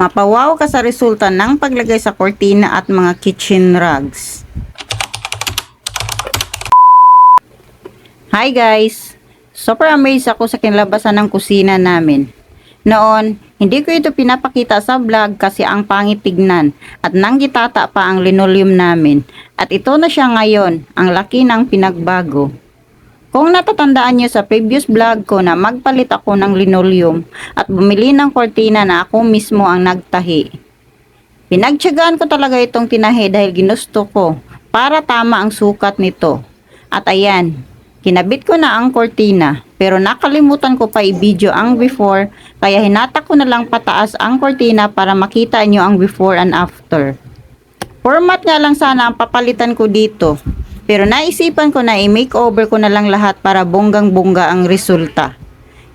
Mapawaw ka sa resulta ng paglagay sa kortina at mga kitchen rugs. Hi guys! Super amazed ako sa kinlabasan ng kusina namin. Noon, hindi ko ito pinapakita sa vlog kasi ang pangit tignan at nang gitata pa ang linoleum namin. At ito na siya ngayon, ang laki ng pinagbago. Kung natatandaan nyo sa previous vlog ko na magpalit ako ng linoleum at bumili ng kortina na ako mismo ang nagtahi. Pinagtiyagaan ko talaga itong tinahi dahil ginusto ko para tama ang sukat nito. At ayan, kinabit ko na ang kortina pero nakalimutan ko pa i-video ang before kaya hinata ko na lang pataas ang kortina para makita nyo ang before and after. Format nga lang sana ang papalitan ko dito pero naisipan ko na i-makeover ko na lang lahat para bonggang-bongga ang resulta.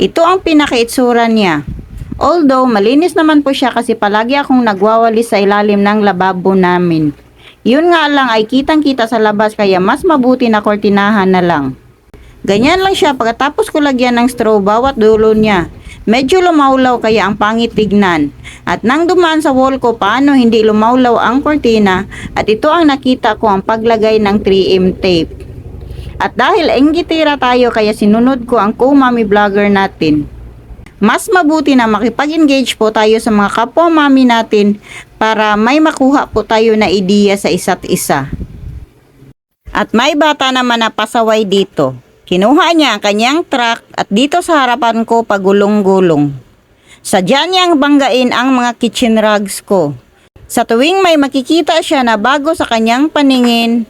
Ito ang pinakaitsura niya. Although malinis naman po siya kasi palagi akong nagwawalis sa ilalim ng lababo namin. Yun nga lang ay kitang-kita sa labas kaya mas mabuti na kortinahan na lang. Ganyan lang siya pagkatapos ko lagyan ng straw bawat dulo niya. Medyo lumawlaw kaya ang pangit tignan. At nang dumaan sa wall ko paano hindi lumawlaw ang kortina at ito ang nakita ko ang paglagay ng 3M tape. At dahil enggitira tayo kaya sinunod ko ang co-mommy vlogger natin. Mas mabuti na makipag-engage po tayo sa mga kapwa mami natin para may makuha po tayo na ideya sa isa't isa. At may bata naman na pasaway dito. Kinuha niya ang kanyang truck at dito sa harapan ko pagulong-gulong. Sadya niyang banggain ang mga kitchen rugs ko. Sa tuwing may makikita siya na bago sa kanyang paningin,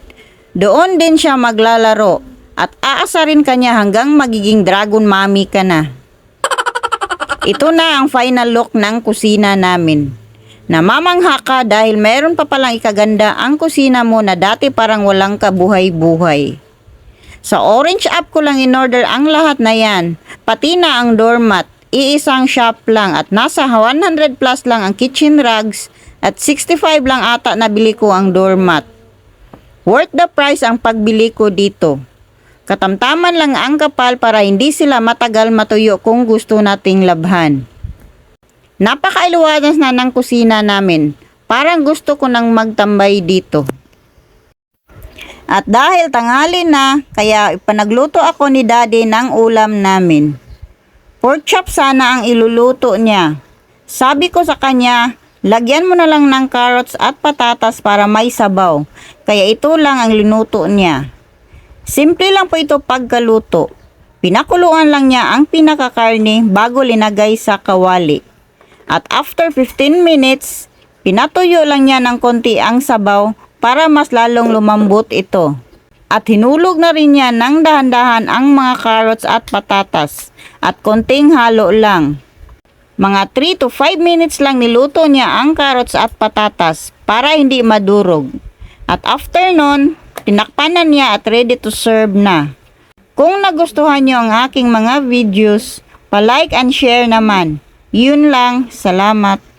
doon din siya maglalaro at aasarin kanya hanggang magiging dragon mommy ka na. Ito na ang final look ng kusina namin. Namamangha ka dahil meron pa palang ikaganda ang kusina mo na dati parang walang kabuhay-buhay. Sa orange app ko lang in-order ang lahat na yan, pati na ang doormat, iisang shop lang at nasa 100 plus lang ang kitchen rugs at 65 lang ata nabili ko ang doormat. Worth the price ang pagbili ko dito. Katamtaman lang ang kapal para hindi sila matagal matuyo kung gusto nating labhan. Napakailuwanas na ng kusina namin, parang gusto ko nang magtambay dito. At dahil tanghali na, kaya ipanagluto ako ni Daddy ng ulam namin. Pork chop sana ang iluluto niya. Sabi ko sa kanya, lagyan mo na lang ng carrots at patatas para may sabaw. Kaya ito lang ang linuto niya. Simple lang po ito pagkaluto. Pinakuluan lang niya ang pinakakarne bago linagay sa kawali. At after 15 minutes, pinatuyo lang niya ng konti ang sabaw para mas lalong lumambot ito. At hinulog na rin niya ng dahan-dahan ang mga carrots at patatas at konting halo lang. Mga 3 to 5 minutes lang niluto niya ang carrots at patatas para hindi madurog. At after nun, tinakpan na niya at ready to serve na. Kung nagustuhan niyo ang aking mga videos, pa-like and share naman. Yun lang, salamat.